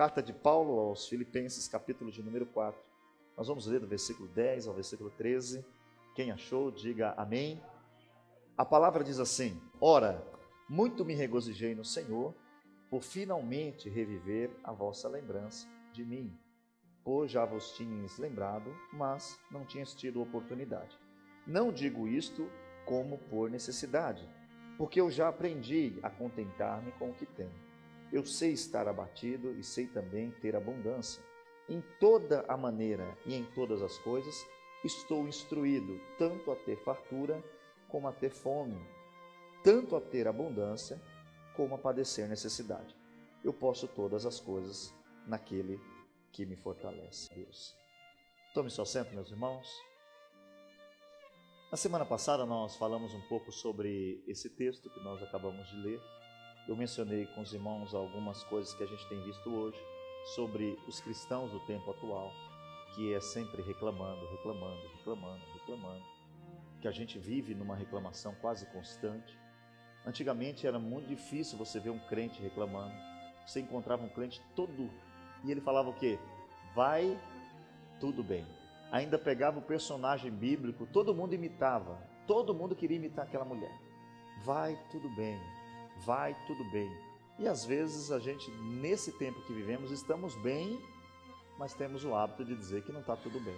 Carta de Paulo aos Filipenses, capítulo de número 4. Nós vamos ler do versículo 10 ao versículo 13. Quem achou, diga amém. A palavra diz assim: Ora, muito me regozijei no Senhor, por finalmente reviver a vossa lembrança de mim, pois já vos tinhas lembrado, mas não tinhas tido oportunidade. Não digo isto como por necessidade, porque eu já aprendi a contentar-me com o que tenho. Eu sei estar abatido e sei também ter abundância. Em toda a maneira e em todas as coisas estou instruído, tanto a ter fartura como a ter fome, tanto a ter abundância como a padecer necessidade. Eu posso todas as coisas naquele que me fortalece. Deus. Tome seu assento, meus irmãos. Na semana passada nós falamos um pouco sobre esse texto que nós acabamos de ler. Eu mencionei com os irmãos algumas coisas que a gente tem visto hoje sobre os cristãos do tempo atual, que é sempre reclamando, que a gente vive numa reclamação quase constante. Antigamente era muito difícil você ver um crente reclamando. Você encontrava um crente todo e ele falava o quê? Vai tudo bem. Ainda pegava o personagem bíblico, todo mundo imitava, todo mundo queria imitar aquela mulher. Vai tudo bem. Vai tudo bem. E às vezes a gente, nesse tempo que vivemos, estamos bem, mas temos o hábito de dizer que não está tudo bem.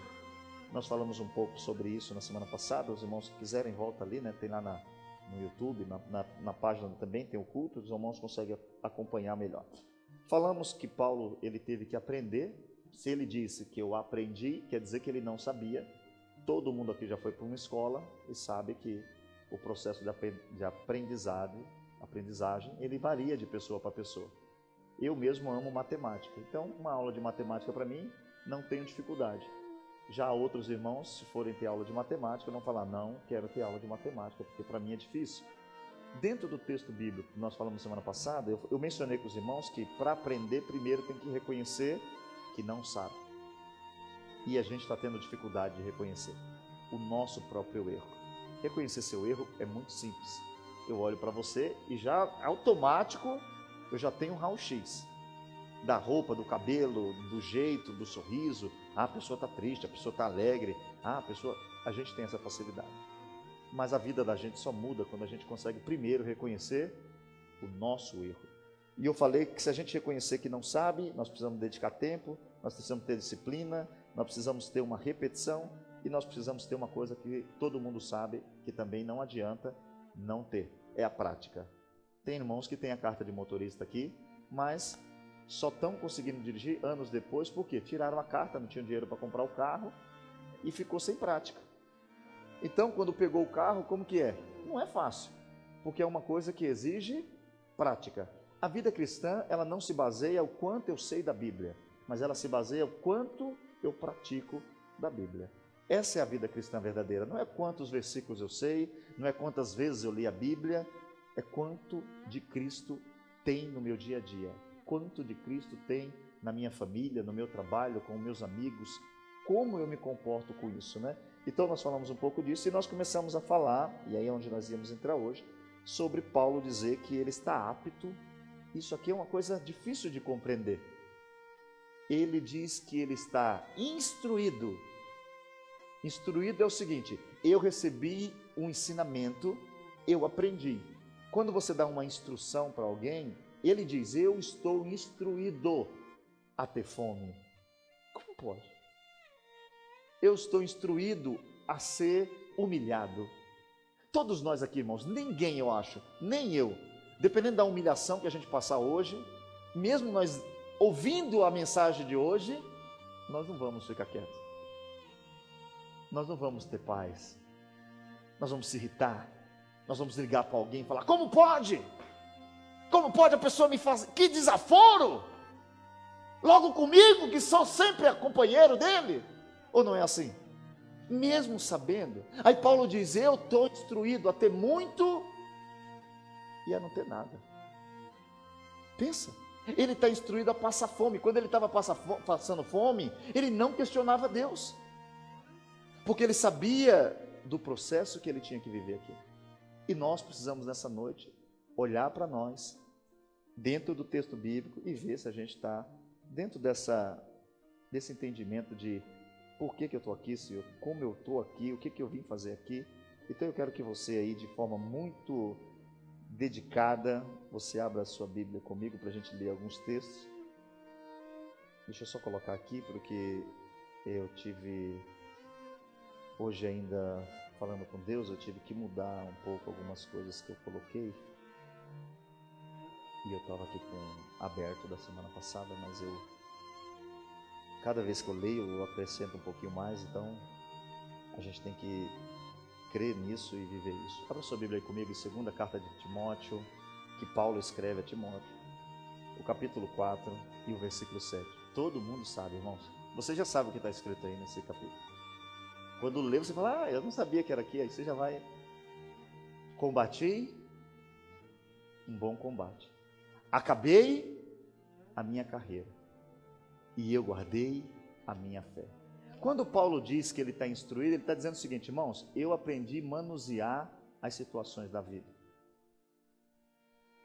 Nós falamos um pouco sobre isso na semana passada. Os irmãos que quiserem, volta ali, né? Tem lá no YouTube, na página também tem o culto, os irmãos conseguem acompanhar melhor. Falamos que Paulo ele teve que aprender. Se ele disse que eu aprendi, quer dizer que ele não sabia. Todo mundo aqui já foi para uma escola e sabe que o processo de aprendizagem, ele varia de pessoa para pessoa. Eu mesmo amo matemática, então uma aula de matemática para mim não tenho dificuldade. Já outros irmãos, se forem ter aula de matemática, vão falar, não quero ter aula de matemática, porque para mim é difícil. Dentro do texto bíblico que nós falamos semana passada, eu mencionei com os irmãos que para aprender, primeiro tem que reconhecer que não sabe. E a gente está tendo dificuldade de reconhecer o nosso próprio erro. Reconhecer seu erro é muito simples. Eu olho para você e já automático eu já tenho um raio-x da roupa, do cabelo, do jeito, do sorriso. A pessoa está triste, a pessoa está alegre, a gente tem essa facilidade. Mas a vida da gente só muda quando a gente consegue primeiro reconhecer o nosso erro. E eu falei que se a gente reconhecer que não sabe, nós precisamos dedicar tempo, nós precisamos ter disciplina, nós precisamos ter uma repetição e nós precisamos ter uma coisa que todo mundo sabe que também não adianta não ter, é a prática. Tem irmãos que têm a carta de motorista aqui, mas só estão conseguindo dirigir anos depois, porque tiraram a carta, não tinham dinheiro para comprar o carro e ficou sem prática. Então, quando pegou o carro, como que é? Não é fácil, porque é uma coisa que exige prática. A vida cristã, ela não se baseia o quanto eu sei da Bíblia, mas ela se baseia o quanto eu pratico da Bíblia. Essa é a vida cristã verdadeira. Não é quantos versículos eu sei, não é quantas vezes eu li a Bíblia, é quanto de Cristo tem no meu dia a dia, quanto de Cristo tem na minha família, no meu trabalho, com meus amigos, como eu me comporto com isso, né? Então nós falamos um pouco disso e nós começamos a falar, e aí é onde nós íamos entrar hoje, sobre Paulo dizer que ele está apto. Isso aqui é uma coisa difícil de compreender. Ele diz que ele está instruído. Instruído é o seguinte, eu recebi um ensinamento, eu aprendi. Quando você dá uma instrução para alguém, ele diz, eu estou instruído a ter fome. Como pode? Eu estou instruído a ser humilhado. Todos nós aqui, irmãos, ninguém eu acho, nem eu, dependendo da humilhação que a gente passar hoje, mesmo nós ouvindo a mensagem de hoje, nós não vamos ficar quietos. Nós não vamos ter paz, nós vamos se irritar, nós vamos ligar para alguém e falar, como pode? Como pode a pessoa me fazer? Que desaforo! Logo comigo, que sou sempre companheiro dele? Ou não é assim? Mesmo sabendo. Aí Paulo diz, eu estou instruído a ter muito e a não ter nada. Pensa, ele está instruído a passar fome. Quando ele estava passando fome, ele não questionava Deus. Porque ele sabia do processo que ele tinha que viver aqui. E nós precisamos nessa noite olhar para nós, dentro do texto bíblico, e ver se a gente está dentro desse entendimento de por que eu estou aqui, Senhor, como eu estou aqui, o que eu vim fazer aqui. Então eu quero que você aí, de forma muito dedicada, você abra a sua Bíblia comigo para a gente ler alguns textos. Deixa eu só colocar aqui, porque eu tive, hoje ainda falando com Deus, eu tive que mudar um pouco algumas coisas que eu coloquei. E eu estava aqui com aberto da semana passada, mas cada vez que eu leio, eu acrescento um pouquinho mais, então a gente tem que crer nisso e viver isso. Abra sua Bíblia aí comigo, em segunda carta de Timóteo, que Paulo escreve a Timóteo, o capítulo 4 e o versículo 7. Todo mundo sabe, irmãos. Você já sabe o que está escrito aí nesse capítulo. Quando lê, você fala, eu não sabia que era aqui. Aí você já vai. Combati um bom combate. Acabei a minha carreira. E eu guardei a minha fé. Quando Paulo diz que ele está instruído, ele está dizendo o seguinte, irmãos, eu aprendi a manusear as situações da vida.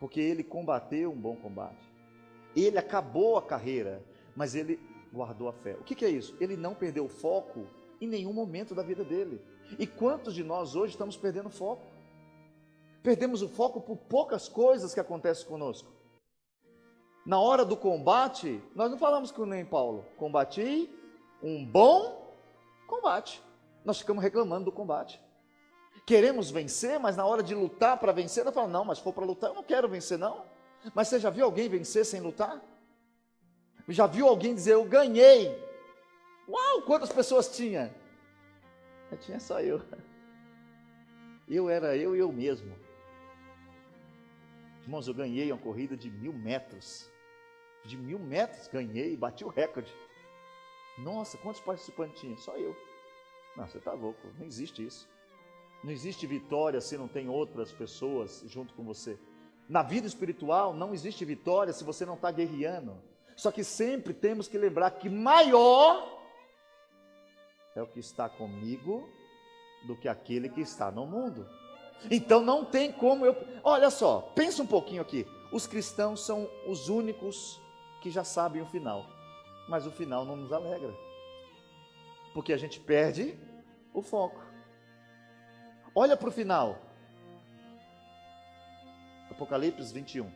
Porque ele combateu um bom combate. Ele acabou a carreira, mas ele guardou a fé. O que é isso? Ele não perdeu o foco em nenhum momento da vida dele. E quantos de nós hoje estamos perdendo o foco? Perdemos o foco por poucas coisas que acontecem conosco. Na hora do combate, nós não falamos que nem Paulo, combati um bom combate. Nós ficamos reclamando do combate. Queremos vencer, mas na hora de lutar para vencer, nós falamos, não, mas se for para lutar, eu não quero vencer não. Mas você já viu alguém vencer sem lutar? Já viu alguém dizer, eu ganhei? Uau, quantas pessoas tinha? Tinha só eu. Eu era eu e eu mesmo. Irmãos, eu ganhei uma corrida de 1.000 metros. De 1.000 metros, ganhei, bati o recorde. Nossa, quantos participantes tinha? Só eu. Não, você está louco, não existe isso. Não existe vitória se não tem outras pessoas junto com você. Na vida espiritual não existe vitória se você não está guerreando. Só que sempre temos que lembrar que maior é o que está comigo do que aquele que está no mundo. Então não tem como Olha só, pensa um pouquinho aqui. Os cristãos são os únicos que já sabem o final. Mas o final não nos alegra. Porque a gente perde o foco. Olha para o final. Apocalipse 21.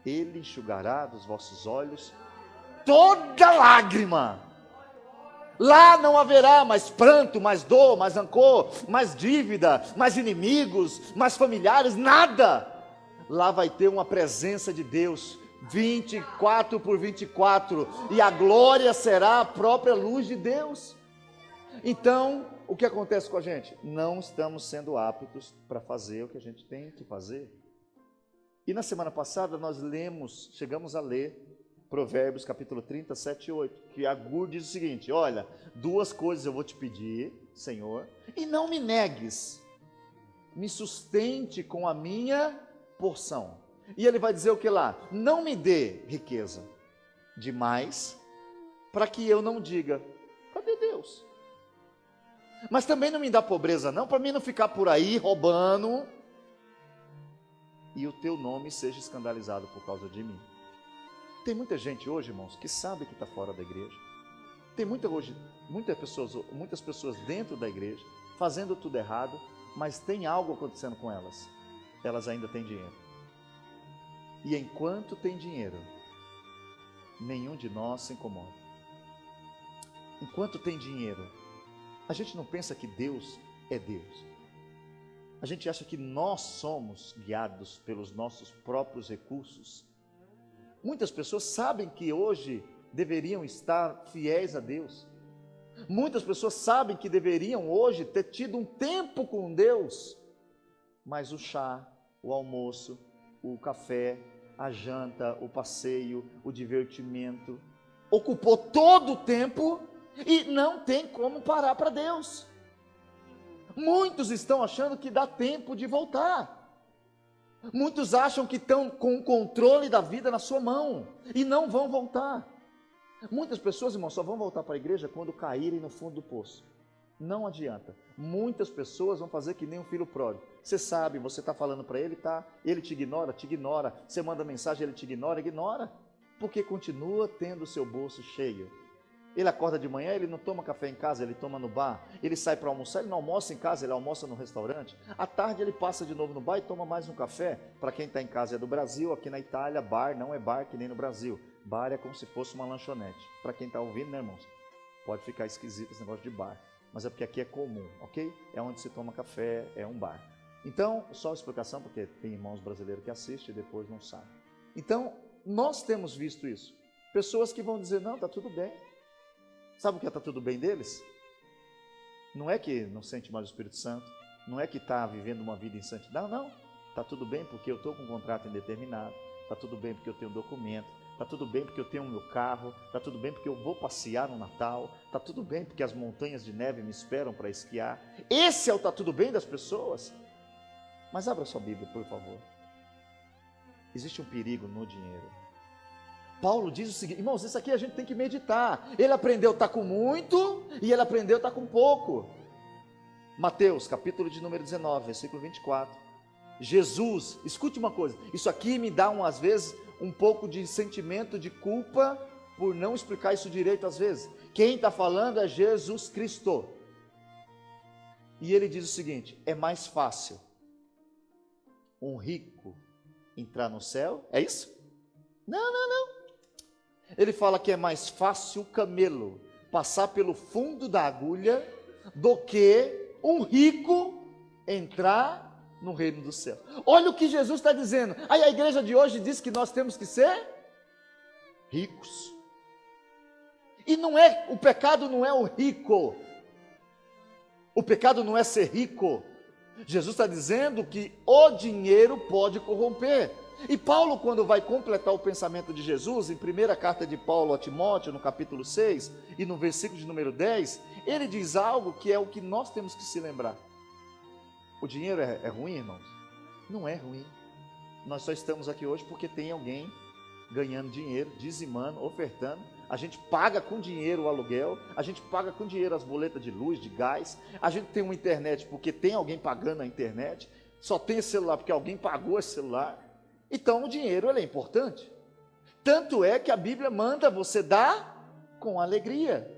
Ele enxugará dos vossos olhos toda lágrima. Lá não haverá mais pranto, mais dor, mais rancor, mais dívida, mais inimigos, mais familiares, nada. Lá vai ter uma presença de Deus, 24/24, e a glória será a própria luz de Deus. Então, o que acontece com a gente? Não estamos sendo aptos para fazer o que a gente tem que fazer. E na semana passada nós chegamos a ler Provérbios capítulo 30, 7 e 8, que Agur diz o seguinte, olha, 2 coisas eu vou te pedir, Senhor, e não me negues, me sustente com a minha porção. E ele vai dizer o que lá? Não me dê riqueza demais, para que eu não diga, cadê Deus? Mas também não me dá pobreza não, para mim não ficar por aí roubando, e o teu nome seja escandalizado por causa de mim. Tem muita gente hoje, irmãos, que sabe que está fora da igreja. Tem muitas pessoas dentro da igreja, fazendo tudo errado, mas tem algo acontecendo com elas. Elas ainda têm dinheiro. E enquanto tem dinheiro, nenhum de nós se incomoda. Enquanto tem dinheiro, a gente não pensa que Deus é Deus. A gente acha que nós somos guiados pelos nossos próprios recursos. Muitas pessoas sabem que hoje deveriam estar fiéis a Deus. Muitas pessoas sabem que deveriam hoje ter tido um tempo com Deus. Mas o chá, o almoço, o café, a janta, o passeio, o divertimento, ocupou todo o tempo e não tem como parar para Deus. Muitos estão achando que dá tempo de voltar. Muitos acham que estão com o controle da vida na sua mão e não vão voltar. Muitas pessoas, irmão, só vão voltar para a igreja quando caírem no fundo do poço. Não adianta. Muitas pessoas vão fazer que nem um filho pródigo. Você sabe, você está falando para ele, tá? Ele te ignora, te ignora. Você manda mensagem, ele te ignora, ignora. porque continua tendo o seu bolso cheio. Ele acorda de manhã, ele não toma café em casa, ele toma no bar. Ele sai para almoçar, ele não almoça em casa, ele almoça no restaurante. À tarde ele passa de novo no bar e toma mais um café. Para quem está em casa é do Brasil, aqui na Itália, bar não é bar que nem no Brasil. Bar é como se fosse uma lanchonete. Para quem está ouvindo, né, irmãos? Pode ficar esquisito esse negócio de bar. Mas é porque aqui é comum, ok? É onde se toma café, é um bar. Então, só uma explicação, porque tem irmãos brasileiros que assistem e depois não sabem. Então, nós temos visto isso. Pessoas que vão dizer, não, está tudo bem. Sabe o que está tudo bem deles? Não é que não sente mais o Espírito Santo, não é que está vivendo uma vida em santidade, não. Está tudo bem porque eu estou com um contrato indeterminado, está tudo bem porque eu tenho um documento, está tudo bem porque eu tenho o meu carro, está tudo bem porque eu vou passear no Natal, está tudo bem porque as montanhas de neve me esperam para esquiar. Esse é o está tudo bem das pessoas. Mas abra sua Bíblia, por favor. Existe um perigo no dinheiro. Paulo diz o seguinte, irmãos, isso aqui a gente tem que meditar. Ele aprendeu a estar com muito e ele aprendeu a estar com pouco. Mateus, capítulo de número 19, versículo 24. Jesus, escute uma coisa, isso aqui me dá às vezes um pouco de sentimento de culpa por não explicar isso direito às vezes. Quem está falando é Jesus Cristo. E ele diz o seguinte, é mais fácil um rico entrar no céu, é isso? Não. Ele fala que é mais fácil o camelo passar pelo fundo da agulha do que um rico entrar no reino do céu. Olha o que Jesus está dizendo. Aí a igreja de hoje diz que nós temos que ser ricos. E não é, o pecado não é o rico. O pecado não é ser rico. Jesus está dizendo que o dinheiro pode corromper. E Paulo, quando vai completar o pensamento de Jesus, em primeira carta de Paulo a Timóteo, no capítulo 6, e no versículo de número 10, ele diz algo que é o que nós temos que se lembrar. O dinheiro é ruim, irmãos? Não é ruim. Nós só estamos aqui hoje porque tem alguém ganhando dinheiro, dizimando, ofertando. A gente paga com dinheiro o aluguel, a gente paga com dinheiro as boletas de luz, de gás, a gente tem uma internet porque tem alguém pagando a internet, só tem esse celular porque alguém pagou esse celular. Então o dinheiro ele é importante. Tanto é que a Bíblia manda você dar com alegria.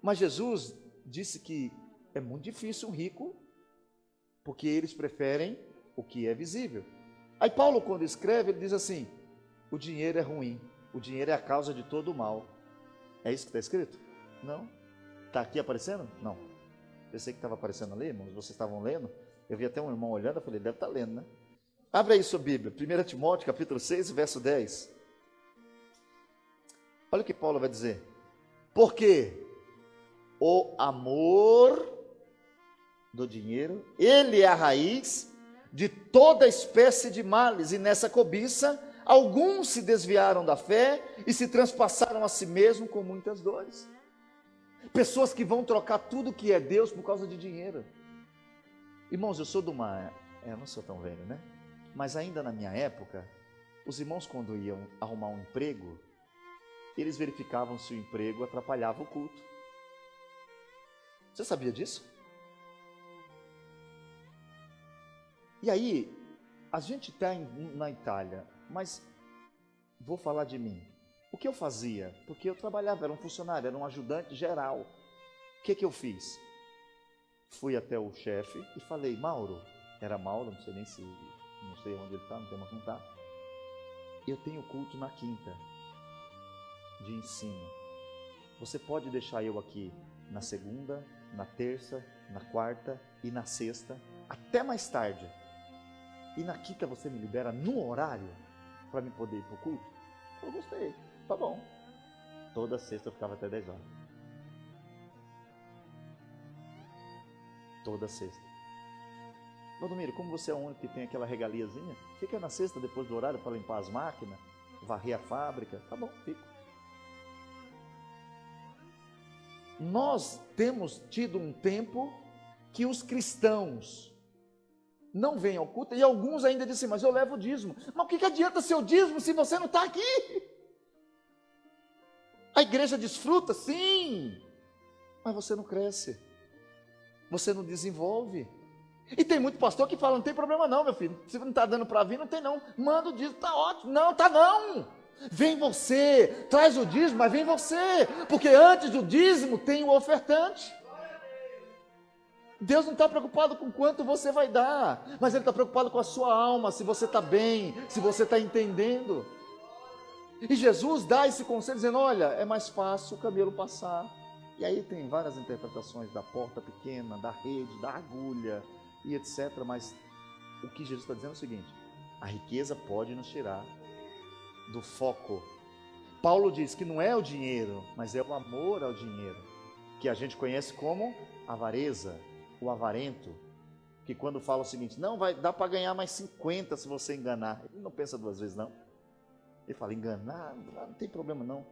Mas Jesus disse que é muito difícil um rico, porque eles preferem o que é visível. Aí Paulo, quando escreve, ele diz assim, o dinheiro é ruim, o dinheiro é a causa de todo o mal. É isso que está escrito? Não? Está aqui aparecendo? Não. Pensei que estava aparecendo ali, irmãos, vocês estavam lendo. Eu vi até um irmão olhando, eu falei, deve estar lendo, né? Abre aí sua Bíblia, 1 Timóteo, capítulo 6, verso 10. Olha o que Paulo vai dizer. Porque o amor do dinheiro, ele é a raiz de toda espécie de males, e nessa cobiça, alguns se desviaram da fé e se transpassaram a si mesmo com muitas dores. Pessoas que vão trocar tudo que é Deus por causa de dinheiro. Irmãos, eu sou de uma... eu não sou tão velho, né? Mas ainda na minha época, os irmãos quando iam arrumar um emprego, eles verificavam se o emprego atrapalhava o culto. Você sabia disso? E aí, a gente está na Itália, mas vou falar de mim. O que eu fazia? Porque eu trabalhava, era um funcionário, era um ajudante geral. O que eu fiz? Fui até o chefe e falei, Mauro, era Mauro, não sei nem se... não sei onde ele está, não tem uma contato. Eu tenho culto na quinta de ensino. Você pode deixar eu aqui na segunda, na terça, na quarta e na sexta, até mais tarde. E na quinta você me libera no horário para me poder ir para o culto? Eu gostei, tá bom. Toda sexta eu ficava até 10 horas. Toda sexta. Valdomiro, como você é o único que tem aquela regaliazinha, fica na sexta depois do horário para limpar as máquinas, varrer a fábrica. Tá bom, fico. Nós temos tido um tempo que os cristãos não vêm ao culto, e alguns ainda dizem, mas eu levo o dízimo. Mas o que adianta seu dízimo se você não está aqui? A igreja desfruta, sim, mas você não cresce, você não desenvolve. E tem muito pastor que fala, não tem problema não, meu filho, se não está dando para vir, não tem não, manda o dízimo, está ótimo. Não, está não. Vem você, traz o dízimo, mas vem você, porque antes do dízimo tem o ofertante. Deus não está preocupado com quanto você vai dar, mas Ele está preocupado com a sua alma, se você está bem, se você está entendendo. E Jesus dá esse conselho dizendo, olha, é mais fácil o camelo passar. E aí tem várias interpretações da porta pequena, da rede, da agulha e etc. Mas o que Jesus está dizendo é o seguinte, a riqueza pode nos tirar do foco. Paulo diz que não é o dinheiro, mas é o amor ao dinheiro, que a gente conhece como avareza, o avarento, que quando fala o seguinte, não, vai dar para ganhar mais 50 se você enganar. Ele não pensa duas vezes não. Ele fala, enganar, não tem problema não.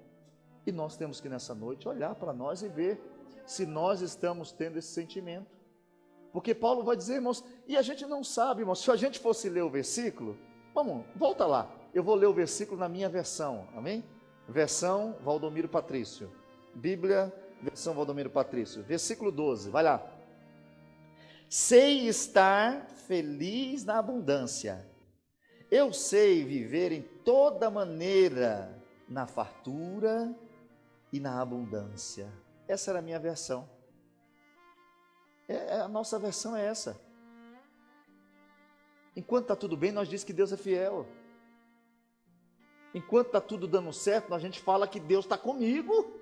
E nós temos que nessa noite olhar para nós e ver se nós estamos tendo esse sentimento. Porque Paulo vai dizer, irmãos, e a gente não sabe, irmãos, se a gente fosse ler o versículo, vamos, volta lá, eu vou ler o versículo na minha versão, amém? Versão Valdomiro Patrício, Bíblia, versão Valdomiro Patrício, versículo 12, vai lá. Sei estar feliz na abundância, eu sei viver em toda maneira, na fartura e na abundância. Essa era a minha versão. A nossa versão é essa. Enquanto está tudo bem, nós dizemos que Deus é fiel. Enquanto está tudo dando certo, a gente fala que Deus está comigo.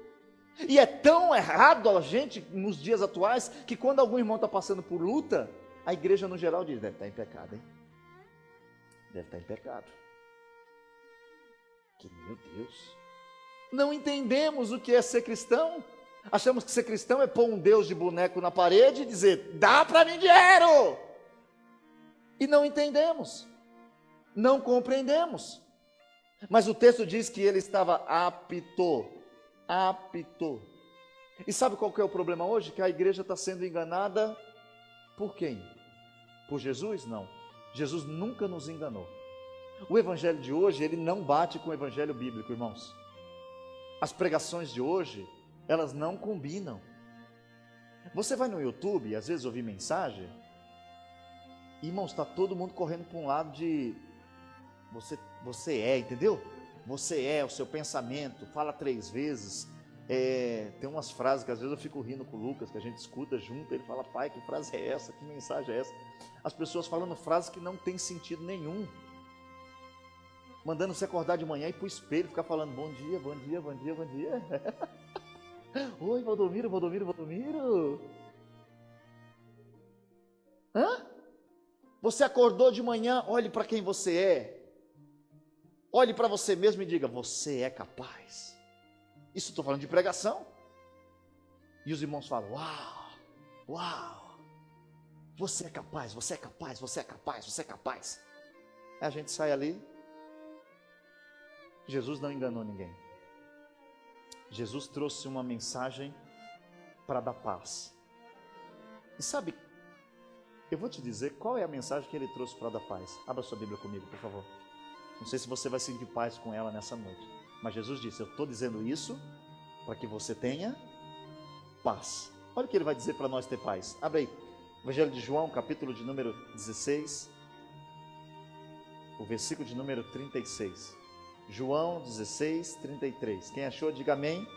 E é tão errado a gente, nos dias atuais, que quando algum irmão está passando por luta, a igreja no geral diz, deve estar em pecado, hein? Deve estar em pecado. Que, meu Deus, não entendemos o que é ser cristão. Achamos que ser cristão é pôr um Deus de boneco na parede e dizer, dá para mim dinheiro. E não entendemos, não compreendemos. Mas o texto diz que ele estava apto. E sabe qual que é o problema hoje? Que a igreja está sendo enganada por quem? Por Jesus? Não. Jesus nunca nos enganou. O evangelho de hoje, ele não bate com o evangelho bíblico, irmãos. As pregações de hoje, elas não combinam. Você vai no YouTube, às vezes ouvir mensagem, e, irmãos, está todo mundo correndo para um lado de você é, entendeu? Você é, o seu pensamento, fala 3 vezes. Tem umas frases que às vezes eu fico rindo com o Lucas, que a gente escuta junto, ele fala, pai, que frase é essa? Que mensagem é essa? As pessoas falando frases que não tem sentido nenhum. Mandando você acordar de manhã e ir para o espelho, ficar falando, bom dia, bom dia, bom dia, bom dia. Oi, Valdomiro. Hã? Você acordou de manhã, olhe para quem você é. Olhe para você mesmo e diga, você é capaz. Isso estou falando de pregação. E os irmãos falam, uau, você é capaz, você é capaz, você é capaz, você é capaz. Aí a gente sai ali. Jesus não enganou ninguém. Jesus trouxe uma mensagem para dar paz. E sabe, eu vou te dizer qual é a mensagem que ele trouxe para dar paz. Abra sua Bíblia comigo, por favor. Não sei se você vai sentir paz com ela nessa noite. Mas Jesus disse, eu estou dizendo isso para que você tenha paz. Olha o que ele vai dizer para nós ter paz. Abre aí. Evangelho de João, capítulo de número 16. O versículo de número 36. João 16, 33. Quem achou, diga amém.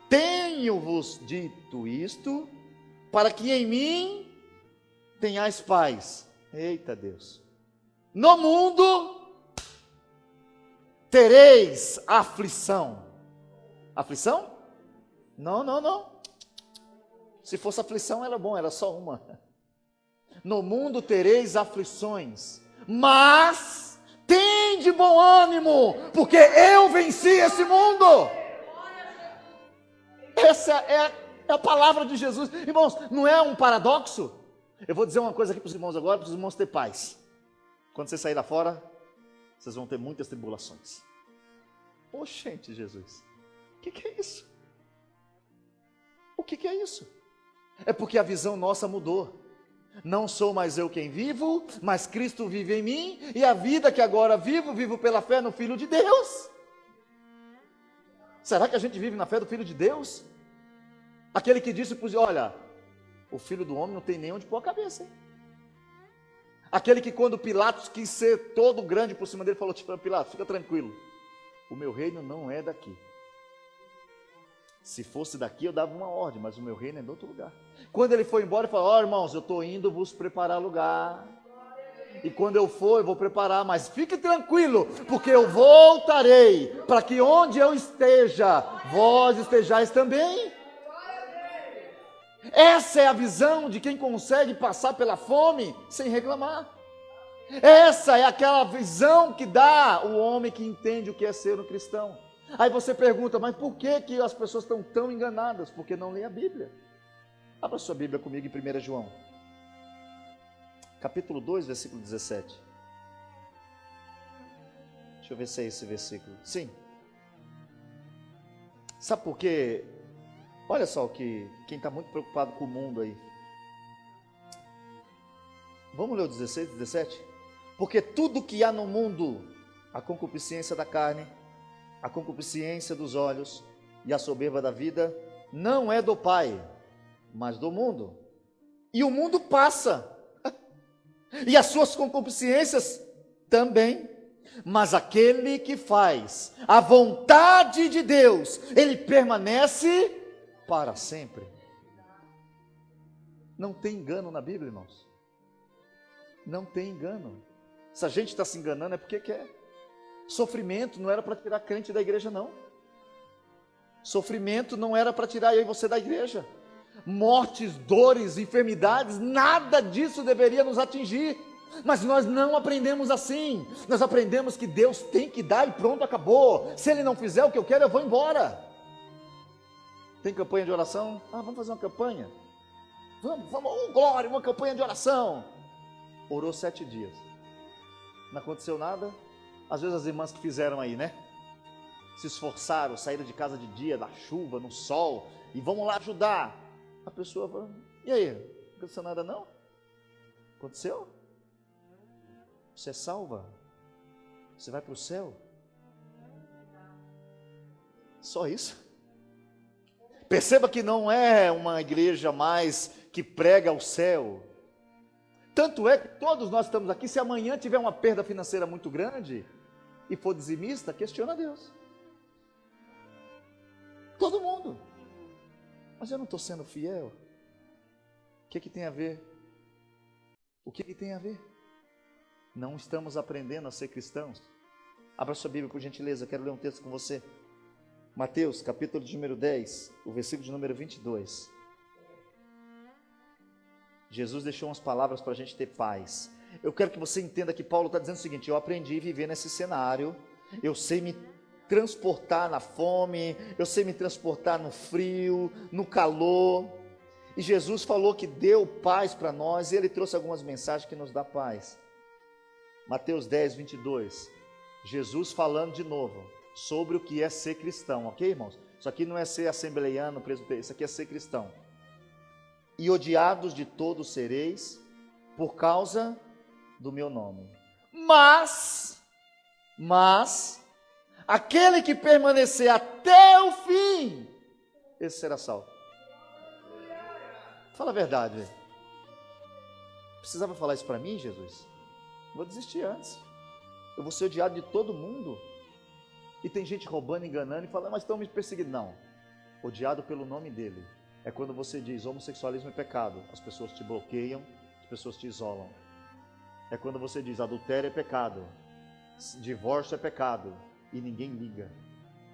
Tenho-vos dito isto, para que em mim tenhais paz. Eita Deus. No mundo tereis aflição. Aflição? Não. Se fosse aflição era bom, era só uma. No mundo tereis aflições, mas tende bom ânimo, porque eu venci esse mundo. Essa é a palavra de Jesus. Irmãos, não é um paradoxo? Eu vou dizer uma coisa aqui para os irmãos agora, para os irmãos ter paz. Quando você sair lá fora, vocês vão ter muitas tribulações. Oxente, Jesus, o que é isso? O que é isso? É porque a visão nossa mudou. Não sou mais eu quem vivo, mas Cristo vive em mim, e a vida que agora vivo pela fé no Filho de Deus. Será que a gente vive na fé do Filho de Deus? Aquele que disse, olha, o Filho do Homem não tem nem onde pôr a cabeça, hein? Aquele que quando Pilatos quis ser todo grande por cima dele, falou, Pilatos, fica tranquilo, o meu reino não é daqui. Se fosse daqui, eu dava uma ordem, mas o meu reino é de outro lugar. Quando ele foi embora, ele falou: ó, irmãos, eu estou indo vos preparar lugar. E quando eu for, eu vou preparar, mas fique tranquilo, porque eu voltarei, para que onde eu esteja, vós estejais também. Essa é a visão de quem consegue passar pela fome sem reclamar. Essa é aquela visão que dá o homem que entende o que é ser um cristão. Aí você pergunta, mas por que as pessoas estão tão enganadas? Porque não lê a Bíblia. Abra sua Bíblia comigo em 1 João. Capítulo 2, versículo 17. Deixa eu ver se é esse versículo. Sim. Sabe por quê? Olha só que quem está muito preocupado com o mundo aí. Vamos ler o 16 e 17? Porque tudo que há no mundo, a concupiscência da carne, a concupiscência dos olhos e a soberba da vida, não é do Pai, mas do mundo. E o mundo passa, e as suas concupiscências também. Mas aquele que faz a vontade de Deus, ele permanece para sempre. Não tem engano na Bíblia, irmãos. Não tem engano. Se a gente está se enganando é porque quer. Sofrimento não era para tirar crente da igreja, não. Sofrimento não era para tirar eu e você da igreja. Mortes, dores, enfermidades, nada disso deveria nos atingir. Mas nós não aprendemos assim. Nós aprendemos que Deus tem que dar e pronto, acabou. Se Ele não fizer o que eu quero, eu vou embora. Tem campanha de oração? Vamos fazer uma campanha. Vamos, glória, uma campanha de oração. Orou 7 dias. Não aconteceu nada. Às vezes as irmãs que fizeram aí, né? Se esforçaram, saíram de casa de dia, na chuva, no sol, e vamos lá ajudar. A pessoa fala, e aí? Não aconteceu nada não? Aconteceu? Você é salva? Você vai para o céu? Só isso? Perceba que não é uma igreja mais que prega o céu. Tanto é que todos nós estamos aqui, se amanhã tiver uma perda financeira muito grande e for dizimista, questiona Deus. Todo mundo. Mas eu não estou sendo fiel. O que tem a ver? O que tem a ver? Não estamos aprendendo a ser cristãos. Abra sua Bíblia por gentileza, eu quero ler um texto com você. Mateus, capítulo de número 10, o versículo de número 22. Jesus deixou umas palavras para a gente ter paz. Eu quero que você entenda que Paulo está dizendo o seguinte: eu aprendi a viver nesse cenário, eu sei me transportar na fome, eu sei me transportar no frio, no calor. E Jesus falou que deu paz para nós, e Ele trouxe algumas mensagens que nos dá paz. Mateus 10, 22. Jesus falando de novo sobre o que é ser cristão, ok, irmãos? Isso aqui não é ser assembleiano, presbiteriano, isso aqui é ser cristão. E odiados de todos sereis por causa do meu nome. Mas aquele que permanecer até o fim, esse será salvo. Fala a verdade. Precisava falar isso para mim, Jesus? Vou desistir antes. Eu vou ser odiado de todo mundo. E tem gente roubando, enganando e falando, mas estão me perseguindo. Não. Odiado pelo nome dele. É quando você diz homossexualismo é pecado. As pessoas te bloqueiam, as pessoas te isolam. É quando você diz adultério é pecado, divórcio é pecado, e ninguém liga.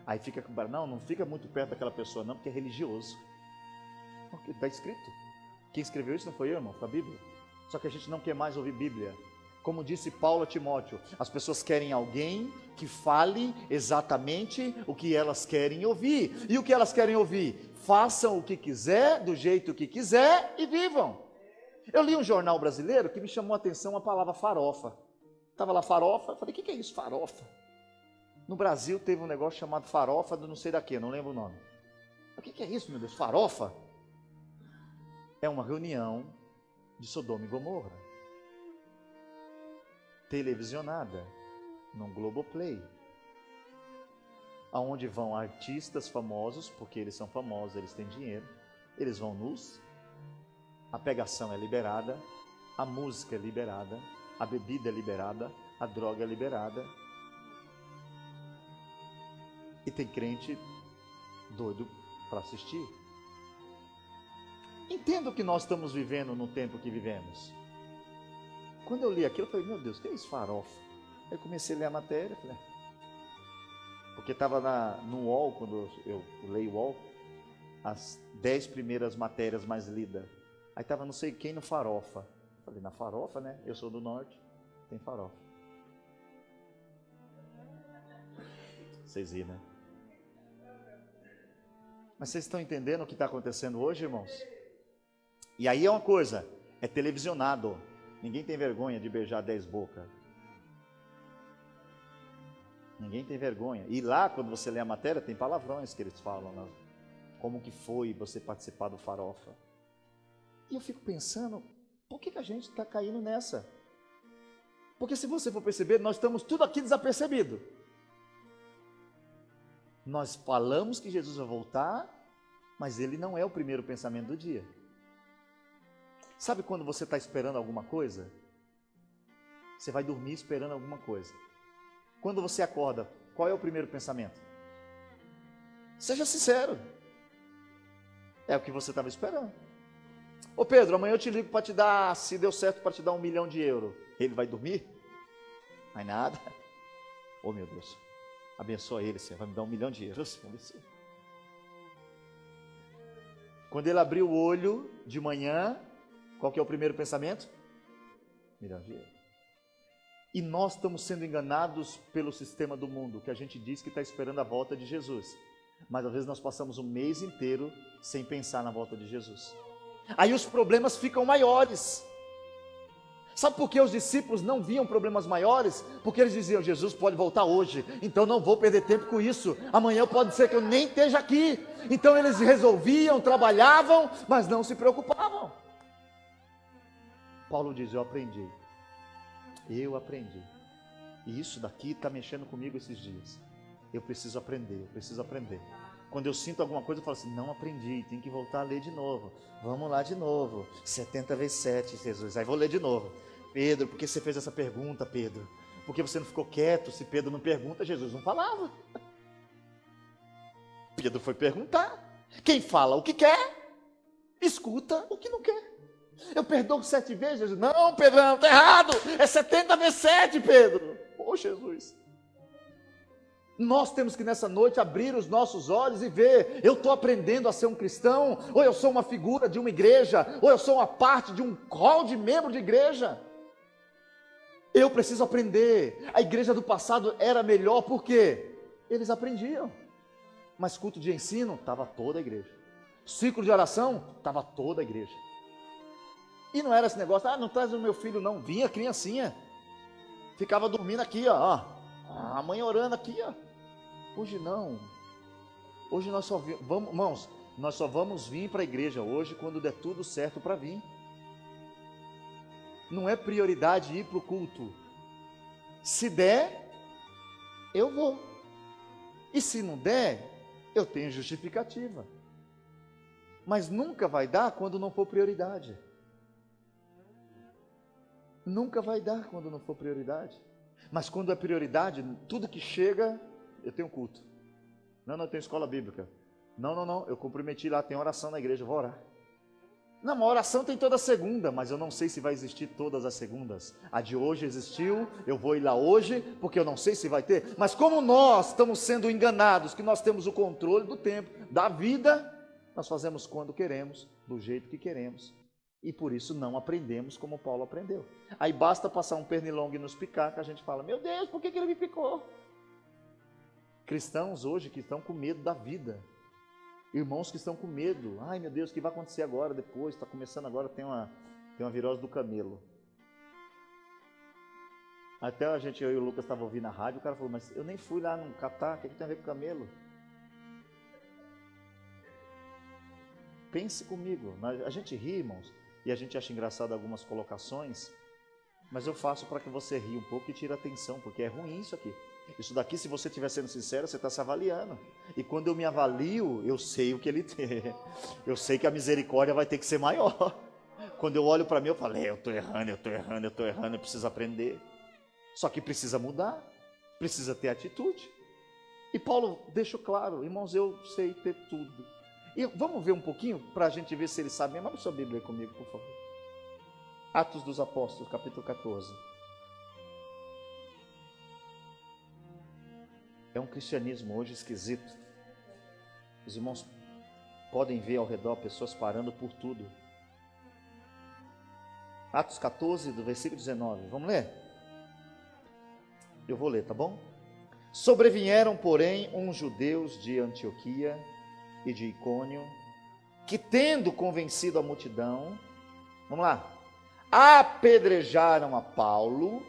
Aí fica, não fica muito perto daquela pessoa não, porque é religioso. Está escrito. Quem escreveu isso não foi eu, irmão, foi a Bíblia. Só que a gente não quer mais ouvir Bíblia. Como disse Paulo a Timóteo, as pessoas querem alguém que fale exatamente o que elas querem ouvir. E o que elas querem ouvir? Façam o que quiser, do jeito que quiser e vivam. Eu li um jornal brasileiro que me chamou a atenção a palavra farofa. Estava lá farofa, eu falei, o que é isso, farofa? No Brasil teve um negócio chamado farofa do não sei da que, não lembro o nome. O que é isso, meu Deus, farofa? É uma reunião de Sodoma e Gomorra. Televisionada, no Globoplay. Aonde vão artistas famosos, porque eles são famosos, eles têm dinheiro, eles vão nus, a pegação é liberada, a música é liberada, a bebida é liberada, a droga é liberada. tem crente doido para assistir. Entendo que nós estamos vivendo no tempo que vivemos. Quando eu li aquilo, eu falei, meu Deus, que é isso, farofa? Aí eu comecei a ler a matéria, falei, porque estava no UOL, quando eu leio o UOL, as 10 primeiras matérias mais lidas. Aí estava não sei quem no farofa. Falei, na farofa, né? Eu sou do norte, tem farofa. Vocês viram, né? Mas vocês estão entendendo o que está acontecendo hoje, irmãos? E aí é uma coisa, é televisionado. Ninguém tem vergonha de beijar 10 bocas. Ninguém tem vergonha. E lá, quando você lê a matéria, tem palavrões que eles falam, né? Como que foi você participar do farofa. E eu fico pensando, por que a gente está caindo nessa? Porque se você for perceber, nós estamos tudo aqui desapercebido. Nós falamos que Jesus vai voltar, mas ele não é o primeiro pensamento do dia. Sabe quando você está esperando alguma coisa? Você vai dormir esperando alguma coisa. Quando você acorda, qual é o primeiro pensamento? Seja sincero. É o que você estava esperando. Ô Pedro, amanhã eu te ligo para te dar, se deu certo, para te dar 1 milhão de euros. Ele vai dormir? Mais nada. Ô meu Deus, abençoa ele, Senhor, vai me dar 1 milhão de euros. Quando ele abrir o olho de manhã, qual que é o primeiro pensamento? 1 milhão de euros. E nós estamos sendo enganados pelo sistema do mundo, que a gente diz que está esperando a volta de Jesus. Mas às vezes nós passamos um mês inteiro sem pensar na volta de Jesus. Aí os problemas ficam maiores. Sabe por que os discípulos não viam problemas maiores? Porque eles diziam, Jesus pode voltar hoje, então não vou perder tempo com isso. Amanhã pode ser que eu nem esteja aqui. Então eles resolviam, trabalhavam, mas não se preocupavam. Paulo diz, eu aprendi. E isso daqui está mexendo comigo esses dias. Eu preciso aprender. Quando eu sinto alguma coisa, eu falo assim, não aprendi, tem que voltar a ler de novo. Vamos lá de novo. 70 vezes 7, Jesus. Aí vou ler de novo. Pedro, por que você fez essa pergunta, Pedro? Por que você não ficou quieto? Se Pedro não pergunta, Jesus não falava. Pedro foi perguntar. Quem fala o que quer, escuta o que não quer. Eu perdoo 7 vezes, Jesus. Não, Pedrão, está errado. É 70 vezes 7, Pedro. Ô, Jesus. Nós temos que nessa noite abrir os nossos olhos e ver, eu estou aprendendo a ser um cristão, ou eu sou uma figura de uma igreja, ou eu sou uma parte de um hall de membro de igreja. Eu preciso aprender. A igreja do passado era melhor porque eles aprendiam. Mas culto de ensino, estava toda a igreja. Ciclo de oração, estava toda a igreja. E não era esse negócio, não traz o meu filho não, vinha criancinha, ficava dormindo aqui, ó, a mãe orando aqui, ó. Hoje não, hoje nós só vamos, irmãos, nós só vamos vir para a igreja hoje quando der tudo certo para vir. Não é prioridade ir para o culto. Se der, eu vou. E se não der, eu tenho justificativa. Mas nunca vai dar quando não for prioridade. Nunca vai dar quando não for prioridade. Mas quando é prioridade, tudo que chega, eu tenho culto. Não, eu tenho escola bíblica. Não, eu comprometi lá, tem oração na igreja, eu vou orar. Não, uma oração tem toda segunda, mas eu não sei se vai existir todas as segundas. A de hoje existiu, eu vou ir lá hoje, porque eu não sei se vai ter. Mas como nós estamos sendo enganados, que nós temos o controle do tempo, da vida, nós fazemos quando queremos, do jeito que queremos. E por isso não aprendemos como Paulo aprendeu. Aí basta passar um pernilongo e nos picar, que a gente fala, meu Deus, por que ele me picou? Cristãos hoje que estão com medo da vida. Irmãos que estão com medo. Ai meu Deus, o que vai acontecer agora, depois? Está começando agora, tem uma virose do camelo. Até eu e o Lucas estavam ouvindo na rádio, o cara falou, mas eu nem fui lá no Catar, o que tem a ver com camelo? Pense comigo, a gente ri, irmãos, e a gente acha engraçado algumas colocações, mas eu faço para que você ria um pouco e tire a atenção, porque é ruim isso aqui. Isso daqui, se você estiver sendo sincero, você está se avaliando. E quando eu me avalio, eu sei o que ele tem. Eu sei que a misericórdia vai ter que ser maior. Quando eu olho para mim, eu falo, eu estou errando, eu preciso aprender. Só que precisa mudar, precisa ter atitude. E Paulo deixa claro, irmãos, eu sei ter tudo. E vamos ver um pouquinho, para a gente ver se ele sabe mesmo. Abre sua Bíblia comigo, por favor. Atos dos Apóstolos, capítulo 14. É um cristianismo hoje esquisito. Os irmãos podem ver ao redor pessoas parando por tudo. Atos 14, do versículo 19. Vamos ler? Eu vou ler, tá bom? Sobrevieram, porém, uns judeus de Antioquia e de Icônio, que tendo convencido a multidão, vamos lá, apedrejaram a Paulo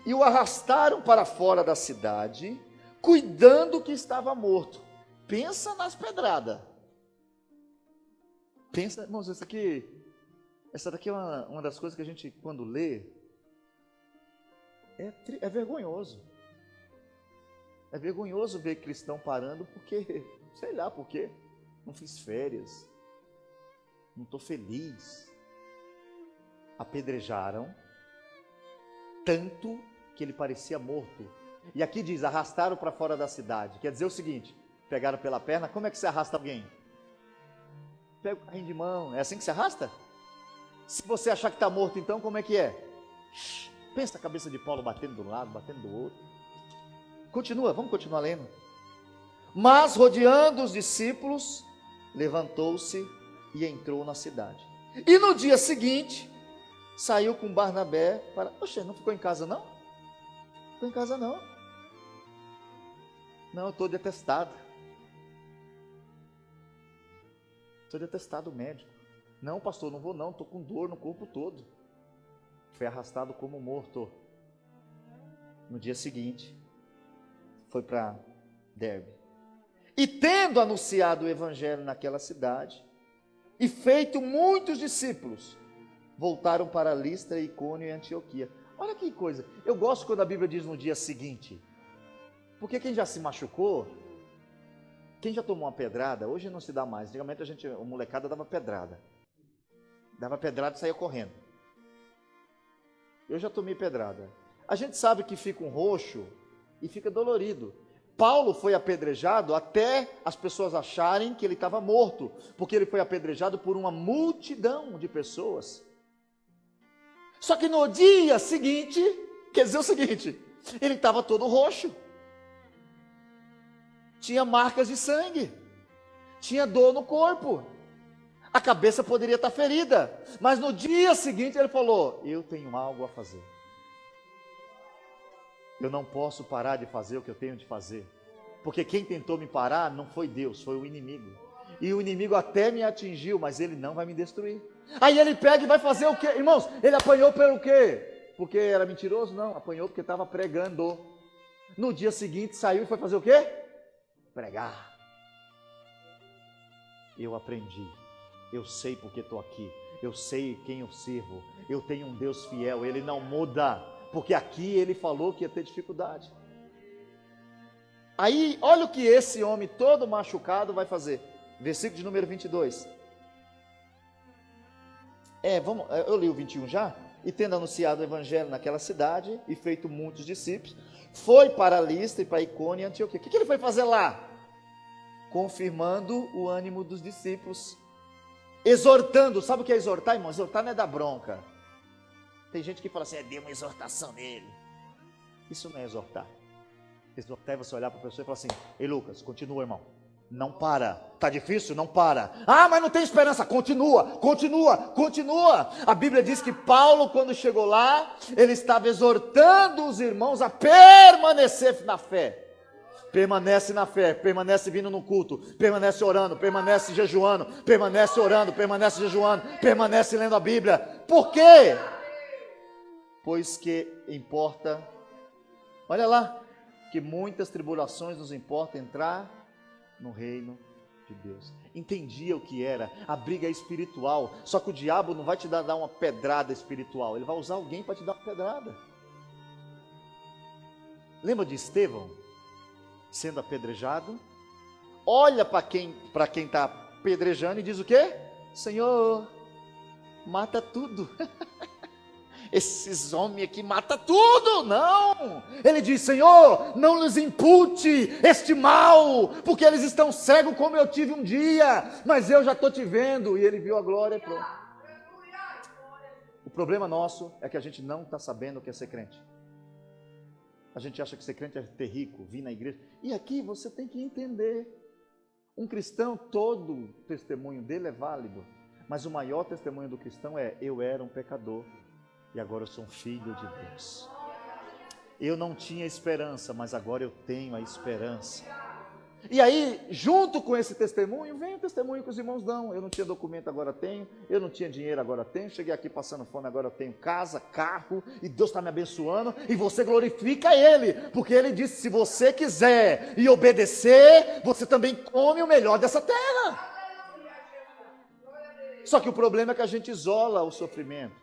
e o arrastaram para fora da cidade, cuidando que estava morto. Pensa nas pedradas. Pensa, irmãos, essa daqui é uma das coisas que a gente, quando lê, é vergonhoso. É vergonhoso ver cristão parando porque, sei lá por quê, não fiz férias, não estou feliz. Apedrejaram, tanto que ele parecia morto. E aqui diz, arrastaram para fora da cidade. Quer dizer o seguinte, pegaram pela perna, como é que se arrasta alguém? Pega o carrinho de mão, é assim que se arrasta? Se você achar que está morto, então como é que é? Pensa a cabeça de Paulo batendo de um lado, batendo do outro. Continua, vamos continuar lendo. Mas rodeando os discípulos, levantou-se e entrou na cidade. E no dia seguinte, saiu com Barnabé para... Oxe, não ficou em casa não? Ficou em casa não. Não, eu estou detestado. Estou detestado médico. Não, pastor, não vou não, estou com dor no corpo todo. Foi arrastado como morto. No dia seguinte, foi para Derbe. E tendo anunciado o evangelho naquela cidade, e feito muitos discípulos, voltaram para Listra, Icônio e Antioquia. Olha que coisa, eu gosto quando a Bíblia diz no dia seguinte, porque quem já se machucou, quem já tomou uma pedrada, hoje não se dá mais, antigamente a molecada dava pedrada e saía correndo. Eu já tomei pedrada. A gente sabe que fica um roxo e fica dolorido. Paulo foi apedrejado até as pessoas acharem que ele estava morto, porque ele foi apedrejado por uma multidão de pessoas. Só que no dia seguinte, quer dizer o seguinte, ele estava todo roxo, tinha marcas de sangue, tinha dor no corpo, a cabeça poderia estar ferida, mas no dia seguinte ele falou, eu tenho algo a fazer. Eu não posso parar de fazer o que eu tenho de fazer, porque quem tentou me parar não foi Deus, foi o inimigo. E o inimigo até me atingiu, mas ele não vai me destruir. Aí ele pega e vai fazer o quê? Irmãos, ele apanhou pelo quê? Porque era mentiroso? Não, apanhou porque estava pregando. No dia seguinte saiu e foi fazer o quê? Pregar. Eu aprendi, eu sei porque estou aqui, eu sei quem eu sirvo, eu tenho um Deus fiel, Ele não muda. Porque aqui ele falou que ia ter dificuldade. Aí, olha o que esse homem todo machucado vai fazer. Versículo de número 22. Eu li o 21 já. E tendo anunciado o evangelho naquela cidade, e feito muitos discípulos, foi para Listra e para Icônio e Antioquia. O que ele foi fazer lá? Confirmando o ânimo dos discípulos. Exortando. Sabe o que é exortar, irmão? Exortar não é dar bronca. Tem gente que fala assim, deu uma exortação nele. Isso não é exortar. Exortar é você olhar para a pessoa e falar assim, ei Lucas, continua irmão, não para, está difícil? Não para. Ah, mas não tem esperança, continua. A Bíblia diz que Paulo, quando chegou lá, ele estava exortando os irmãos a permanecer na fé. Permanece na fé, permanece vindo no culto, permanece orando, permanece jejuando, permanece orando, permanece jejuando, permanece lendo a Bíblia. Por quê? Pois que importa, olha lá, que muitas tribulações nos importa entrar no reino de Deus. Entendia o que era, a briga espiritual, só que o diabo não vai te dar uma pedrada espiritual, ele vai usar alguém para te dar uma pedrada. Lembra de Estevão, sendo apedrejado? Olha para quem está apedrejando e diz o quê? Senhor, mata tudo. esses homens aqui matam tudo. Não, ele diz: Senhor, não lhes impute este mal, porque eles estão cegos como eu tive um dia, mas eu já estou te vendo. E ele viu a glória e pronto. O problema nosso é que a gente não está sabendo o que é ser crente. A gente acha que ser crente é ter rico, vir na igreja. E aqui você tem que entender, um cristão, todo o testemunho dele é válido, mas o maior testemunho do cristão é: eu era um pecador e agora eu sou um filho de Deus. Eu não tinha esperança, mas agora eu tenho a esperança. E aí, junto com esse testemunho, vem o testemunho que os irmãos dão. Eu não tinha documento, agora tenho. Eu não tinha dinheiro, agora tenho. Cheguei aqui passando fome, agora eu tenho casa, carro, e Deus está me abençoando. E você glorifica Ele, porque Ele disse: se você quiser e obedecer, você também come o melhor dessa terra. Só que o problema é que a gente isola o sofrimento.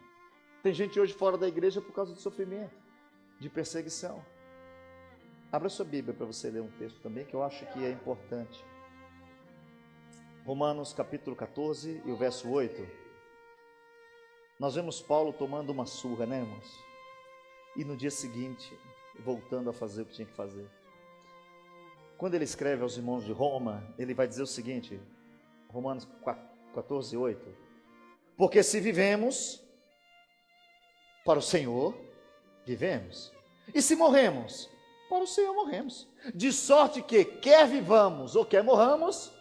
Tem gente hoje fora da igreja por causa do sofrimento, de perseguição. Abra sua Bíblia para você ler um texto também que eu acho que é importante. Romanos capítulo 14 e o verso 8. Nós vemos Paulo tomando uma surra, né, irmãos? E no dia seguinte, voltando a fazer o que tinha que fazer. Quando ele escreve aos irmãos de Roma, ele vai dizer o seguinte, Romanos 14, 8. Porque se vivemos para o Senhor, vivemos. E se morremos, para o Senhor morremos. De sorte que, quer vivamos ou quer morramos,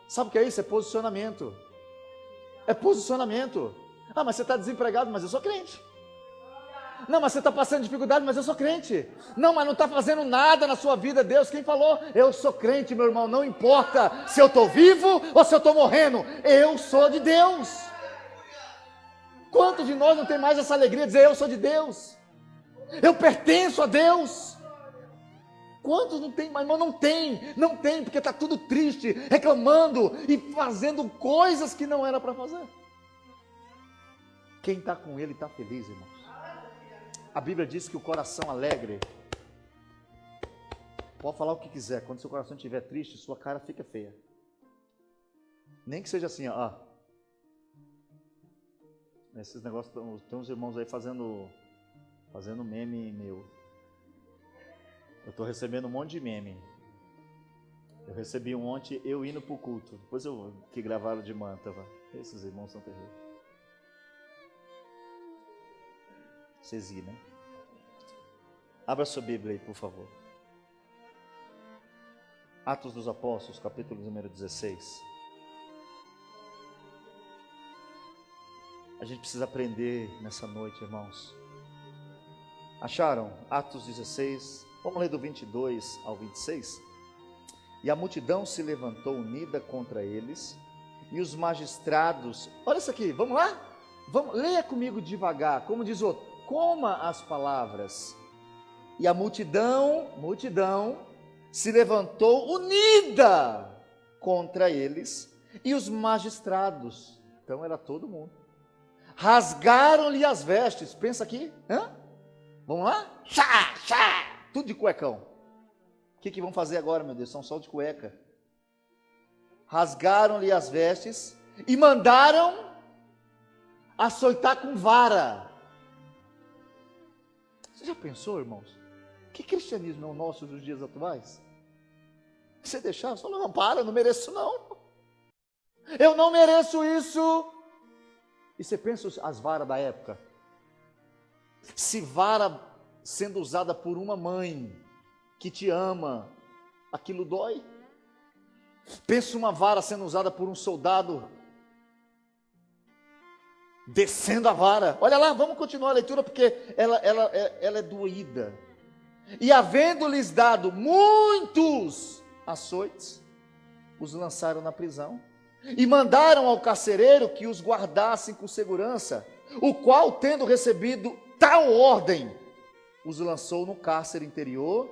sabe o que é isso? É posicionamento. É posicionamento. Ah, mas você está desempregado, mas eu sou crente. Não, mas você está passando dificuldade, mas eu sou crente. Não, mas não está fazendo nada na sua vida, Deus, quem falou? Eu sou crente, meu irmão, não importa se eu estou vivo ou se eu estou morrendo, eu sou de Deus. Quantos de nós não tem mais essa alegria de dizer: eu sou de Deus, eu pertenço a Deus? Quantos não tem? Mas irmão, não tem, porque está tudo triste, reclamando e fazendo coisas que não era para fazer. Quem está com Ele está feliz, irmãos. A Bíblia diz que o coração alegre, pode falar o que quiser, quando seu coração estiver triste, sua cara fica feia. Nem que seja assim, ó. Esses negócios, tem uns irmãos aí fazendo meme meu. Eu estou recebendo um monte de meme. Eu recebi um ontem, eu indo para o culto. Depois que gravaram de Mantava. Esses irmãos são terríveis. Vocês viram, né? Abra sua Bíblia aí, por favor. Atos dos Apóstolos, capítulo número 16. A gente precisa aprender nessa noite, irmãos. Acharam? Atos 16. Vamos ler do 22 ao 26. E a multidão se levantou unida contra eles, e os magistrados... Olha isso aqui, vamos lá? Leia comigo devagar, como diz o outro. Coma as palavras. E a multidão se levantou unida contra eles, e os magistrados, então era todo mundo, rasgaram-lhe as vestes. Pensa aqui, vamos lá? Tudo de cuecão. O que vão fazer agora, meu Deus? São só de cueca. Rasgaram-lhe as vestes e mandaram açoitar com vara. Você já pensou, irmãos? Que cristianismo é o nosso dos dias atuais? Você deixar, você falou: não, para, eu não mereço não. Eu não mereço isso. E você pensa as varas da época? Se vara sendo usada por uma mãe que te ama, aquilo dói. Pensa uma vara sendo usada por um soldado, descendo a vara. Olha lá, vamos continuar a leitura, porque ela é doída. E havendo-lhes dado muitos açoites, os lançaram na prisão, e mandaram ao carcereiro que os guardassem com segurança, o qual, tendo recebido tal ordem, os lançou no cárcere interior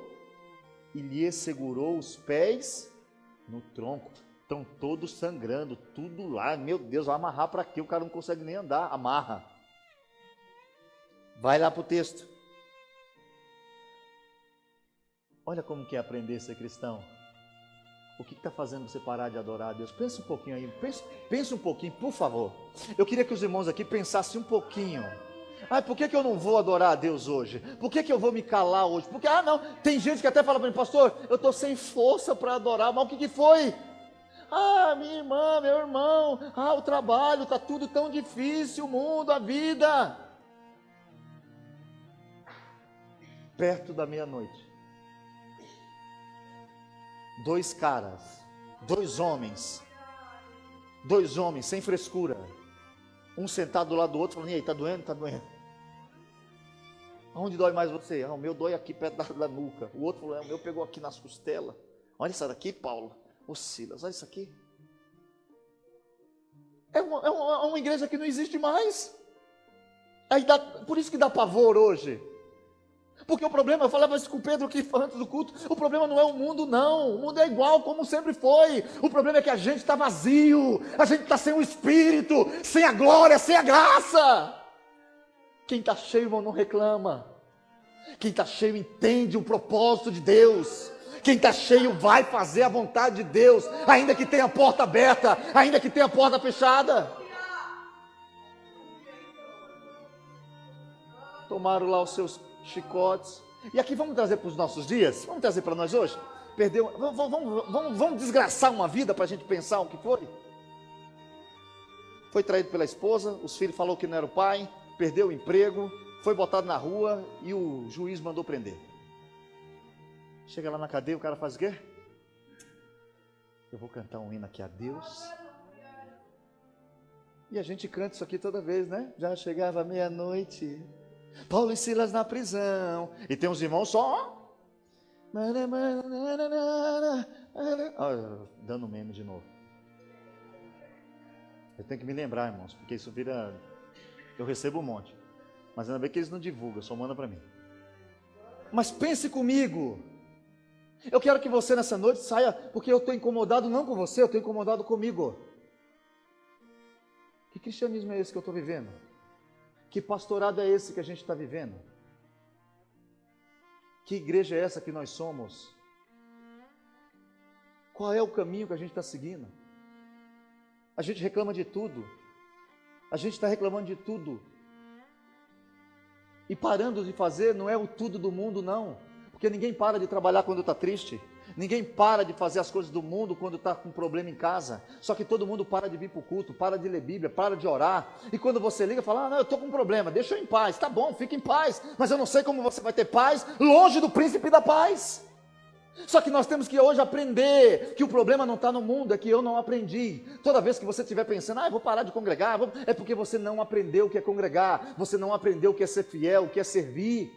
e lhes segurou os pés no tronco. Estão todos sangrando, tudo lá. Meu Deus, vai amarrar para quê? O cara não consegue nem andar. Amarra. Vai lá para o texto. Olha como que é aprender a ser cristão. O que está fazendo você parar de adorar a Deus? Pensa um pouquinho aí. Pensa um pouquinho, por favor. Eu queria que os irmãos aqui pensassem um pouquinho. Ai, por que eu não vou adorar a Deus hoje? Por que eu vou me calar hoje? Porque, não, tem gente que até fala para mim, pastor, eu estou sem força para adorar, mas o que foi? Minha irmã, meu irmão, o trabalho, está tudo tão difícil, o mundo, a vida. Perto da meia-noite, dois homens sem frescura, um sentado do lado do outro, falando, e aí, está doendo? Está doendo. Aonde dói mais você? O meu dói aqui perto da nuca. O outro falou, o meu pegou aqui nas costelas. Olha isso daqui, Paulo. Ô Silas, olha isso aqui. É uma igreja que não existe mais. Por isso que dá pavor hoje. Porque o problema, eu falava isso com o Pedro aqui antes do culto, o problema não é o mundo não, o mundo é igual como sempre foi, o problema é que a gente está vazio, a gente está sem o Espírito, sem a glória, sem a graça. Quem está cheio, irmão, não reclama. Quem está cheio entende o propósito de Deus. Quem está cheio vai fazer a vontade de Deus, ainda que tenha a porta aberta, ainda que tenha a porta fechada. Tomaram lá os seus chicotes. E aqui vamos trazer para os nossos dias? Vamos trazer para nós hoje? Vamos desgraçar uma vida para a gente pensar o que foi? Foi traído pela esposa, os filhos falou que não era o pai, perdeu o emprego, foi botado na rua e o juiz mandou prender. Chega lá na cadeia, o cara faz o quê? Eu vou cantar um hino aqui a Deus. E a gente canta isso aqui toda vez, né? Já chegava meia-noite, Paulo e Silas na prisão, e tem uns irmãos só dando meme de novo. Eu tenho que me lembrar, irmãos, porque isso vira... Eu recebo um monte, mas ainda bem que eles não divulgam, só mandam para mim. Mas pense comigo, eu quero que você nessa noite saia, porque eu estou incomodado não com você, eu estou incomodado comigo. Que cristianismo é esse que eu estou vivendo? Que pastorado é esse que a gente está vivendo? Que igreja é essa que nós somos? Qual é o caminho que a gente está seguindo? A gente reclama de tudo. A gente está reclamando de tudo. E parando de fazer não é o tudo do mundo, não. Porque ninguém para de trabalhar quando está triste. Ninguém para de fazer as coisas do mundo quando está com problema em casa. Só que todo mundo para de vir para o culto, para de ler Bíblia, para de orar. E quando você liga, fala, não, eu estou com um problema, deixa eu em paz. Tá bom, fica em paz. Mas eu não sei como você vai ter paz longe do príncipe da paz. Só que nós temos que hoje aprender que o problema não está no mundo, é que eu não aprendi. Toda vez que você estiver pensando, eu vou parar de congregar, é porque você não aprendeu o que é congregar, você não aprendeu o que é ser fiel, o que é servir.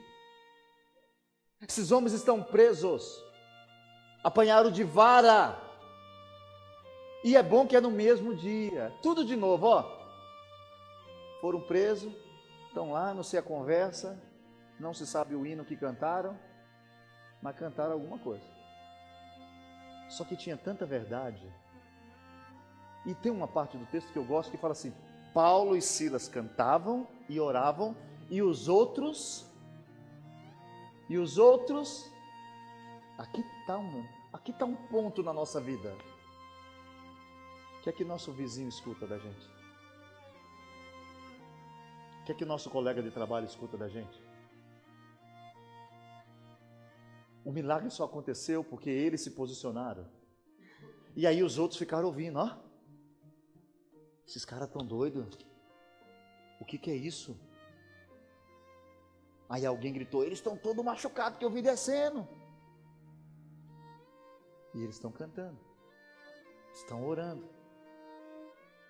Esses homens estão presos, apanharam de vara, e é bom que é no mesmo dia, tudo de novo, foram presos, estão lá, não sei a conversa, não se sabe o hino que cantaram, mas cantaram alguma coisa. Só que tinha tanta verdade. E tem uma parte do texto que eu gosto que fala assim: Paulo e Silas cantavam e oravam, e os outros, aqui está um ponto na nossa vida. O que é que nosso vizinho escuta da gente? O que é que nosso colega de trabalho escuta da gente? O milagre só aconteceu porque eles se posicionaram. E aí os outros ficaram ouvindo, esses caras estão doidos. O que é isso? Aí alguém gritou, eles estão todos machucados que eu vi descendo. E eles estão cantando, estão orando.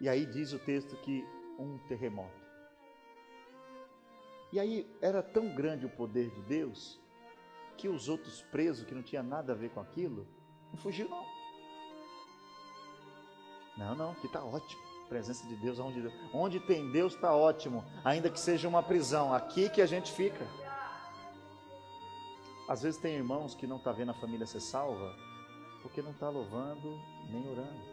E aí diz o texto que um terremoto. E aí era tão grande o poder de Deus, que os outros presos, que não tinha nada a ver com aquilo, não fugiu não. Não, aqui está ótimo, a presença de Deus, onde tem Deus está ótimo, ainda que seja uma prisão, aqui que a gente fica. Às vezes tem irmãos que não estão vendo a família ser salva, porque não está louvando, nem orando.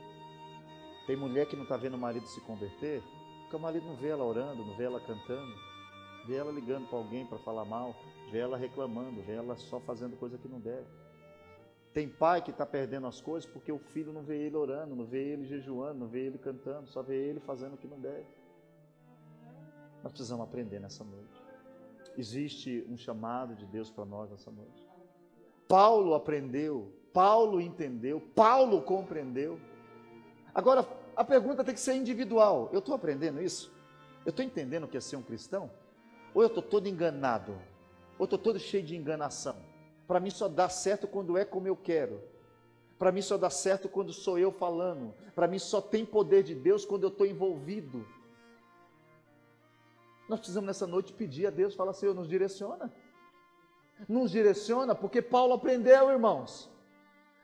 Tem mulher que não está vendo o marido se converter, porque o marido não vê ela orando, não vê ela cantando, vê ela ligando para alguém para falar mal, vê ela reclamando, vê ela só fazendo coisa que não deve. Tem pai que está perdendo as coisas porque o filho não vê ele orando, não vê ele jejuando, não vê ele cantando, só vê ele fazendo o que não deve. Nós precisamos aprender nessa noite. Existe um chamado de Deus para nós nessa noite. Paulo aprendeu, Paulo entendeu, Paulo compreendeu. Agora, a pergunta tem que ser individual. Eu estou aprendendo isso? Eu estou entendendo o que é ser um cristão? Ou eu estou todo enganado? Ou estou todo cheio de enganação? Para mim só dá certo quando é como eu quero. Para mim só dá certo quando sou eu falando. Para mim só tem poder de Deus quando eu estou envolvido. Nós precisamos nessa noite pedir a Deus, falar: Senhor, nos direciona. Nos direciona, porque Paulo aprendeu, irmãos.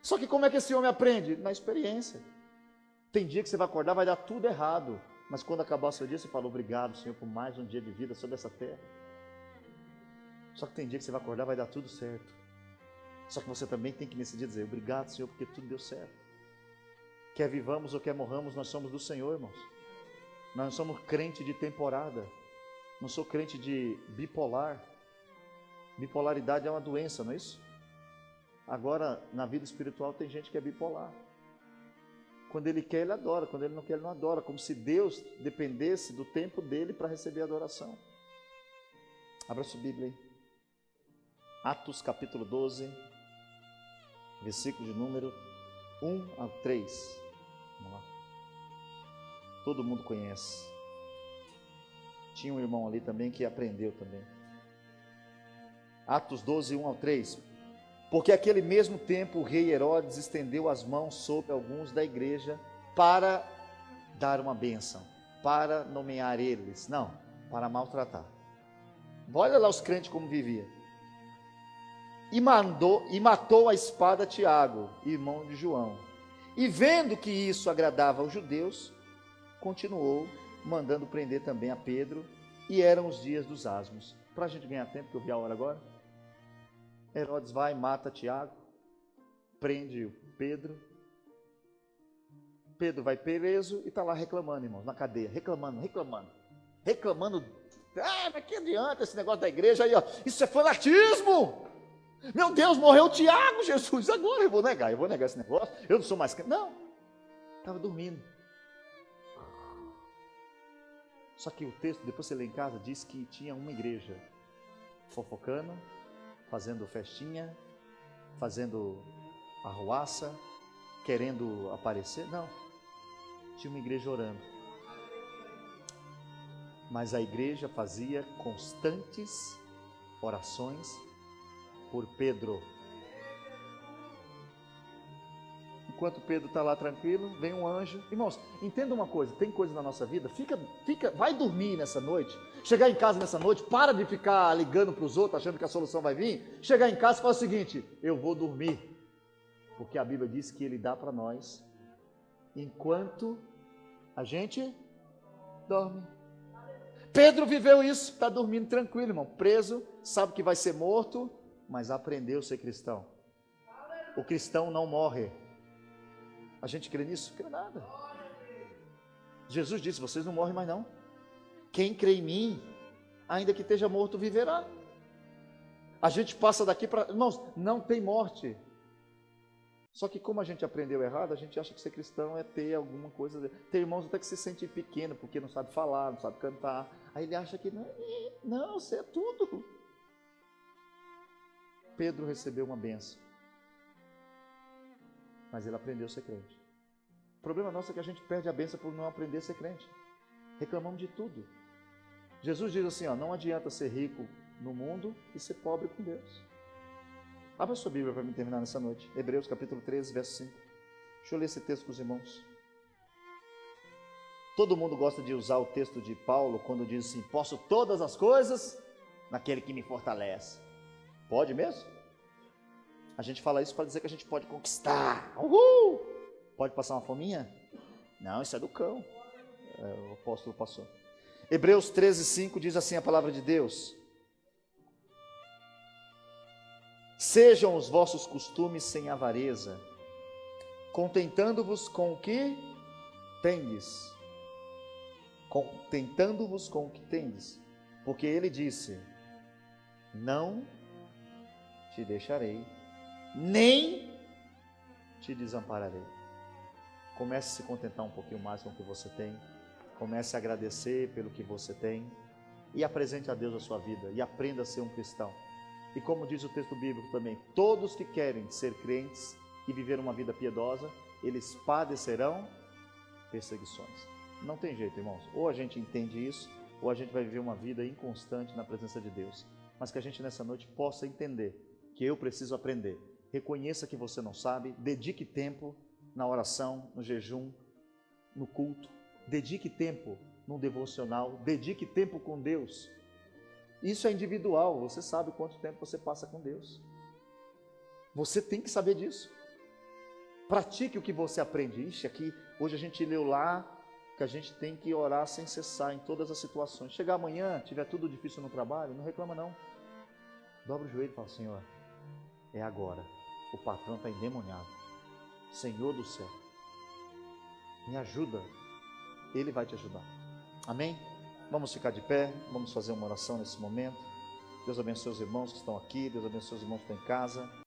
Só que como é que esse homem aprende? Na experiência. Tem dia que você vai acordar, vai dar tudo errado. Mas quando acabar o seu dia, você fala: obrigado, Senhor, por mais um dia de vida sobre essa terra. Só que tem dia que você vai acordar, vai dar tudo certo. Só que você também tem que nesse dia dizer: obrigado, Senhor, porque tudo deu certo. Quer vivamos ou quer morramos, nós somos do Senhor, irmãos. Nós não somos crente de temporada. Não sou crente de bipolar. Bipolaridade é uma doença, não é isso? Agora, na vida espiritual tem gente que é bipolar. Quando ele quer, ele adora. Quando ele não quer, ele não adora. Como se Deus dependesse do tempo dele para receber a adoração. Abra sua Bíblia aí. Atos capítulo 12, versículo de número 1 a 3. Vamos lá. Todo mundo conhece. Tinha um irmão ali também que aprendeu também. Atos 12, 1 ao 3. Porque aquele mesmo tempo o rei Herodes estendeu as mãos sobre alguns da igreja para dar uma bênção, para nomear eles, não, para maltratar. Olha lá os crentes como vivia. E matou a espada Tiago, irmão de João. E vendo que isso agradava aos judeus, continuou mandando prender também a Pedro, e eram os dias dos asmos. Para a gente ganhar tempo, que eu vi a hora agora, Herodes vai, mata Tiago, prende o Pedro. Pedro vai preso e está lá reclamando, irmãos, na cadeia, reclamando. Mas que adianta esse negócio da igreja aí, ó, isso é fanatismo. Meu Deus, morreu Tiago, Jesus, agora eu vou negar esse negócio, eu não sou mais crente. Não, estava dormindo. Só que o texto, depois você lê em casa, diz que tinha uma igreja fofocando, fazendo festinha, fazendo arruaça, querendo aparecer. Não, tinha uma igreja orando. Mas a igreja fazia constantes orações por Pedro. Enquanto Pedro está lá tranquilo, vem um anjo. Irmãos, entenda uma coisa, tem coisa na nossa vida, vai dormir nessa noite, chegar em casa nessa noite, para de ficar ligando para os outros, achando que a solução vai vir, chegar em casa e falar o seguinte: eu vou dormir, porque a Bíblia diz que Ele dá para nós, enquanto a gente dorme. Pedro viveu isso, está dormindo tranquilo, irmão, preso, sabe que vai ser morto, mas aprendeu a ser cristão. O cristão não morre. A gente crê nisso? Crê nada. Jesus disse: vocês não morrem mais não. Quem crê em mim, ainda que esteja morto, viverá. A gente passa daqui para... Irmãos, não tem morte. Só que como a gente aprendeu errado, a gente acha que ser cristão é ter alguma coisa... Tem irmãos até que se sente pequeno, porque não sabe falar, não sabe cantar. Aí ele acha que não, você é tudo. Pedro recebeu uma bênção, mas ele aprendeu a ser crente. O problema nosso é que a gente perde a bênção por não aprender a ser crente. Reclamamos de tudo. Jesus diz assim, ó, não adianta ser rico no mundo e ser pobre com Deus. Abra sua Bíblia para me terminar nessa noite. Hebreus capítulo 13, verso 5. Deixa eu ler esse texto com os irmãos. Todo mundo gosta de usar o texto de Paulo quando diz assim: posso todas as coisas naquele que me fortalece. Pode mesmo? A gente fala isso para dizer que a gente pode conquistar. Uhul! Pode passar uma fominha? Não, isso é do cão. O apóstolo passou. Hebreus 13, 5 diz assim a palavra de Deus: sejam os vossos costumes sem avareza, contentando-vos com o que tendes. Contentando-vos com o que tendes. Porque ele disse: não te deixarei, nem te desampararei. Comece a se contentar um pouquinho mais com o que você tem. Comece a agradecer pelo que você tem. e apresente a Deus a sua vida e aprenda a ser um cristão. E como diz o texto bíblico também, todos que querem ser crentes e viver uma vida piedosa, eles padecerão perseguições. Não tem jeito, irmãos. Ou a gente entende isso, ou a gente vai viver uma vida inconstante na presença de Deus. Mas que a gente nessa noite possa entender que eu preciso aprender. Reconheça que você não sabe, dedique tempo na oração, no jejum, no culto. Dedique tempo no devocional, dedique tempo com Deus. Isso é individual, você sabe quanto tempo você passa com Deus. Você tem que saber disso. Pratique o que você aprende. Ixi, aqui, hoje a gente leu lá que a gente tem que orar sem cessar em todas as situações. Chegar amanhã, tiver tudo difícil no trabalho, não reclama não. Dobra o joelho e fala, Senhor, é agora. O patrão está endemoniado. Senhor do céu, me ajuda. Ele vai te ajudar. Amém? Vamos ficar de pé, vamos fazer uma oração nesse momento. Deus abençoe os irmãos que estão aqui, Deus abençoe os irmãos que estão em casa.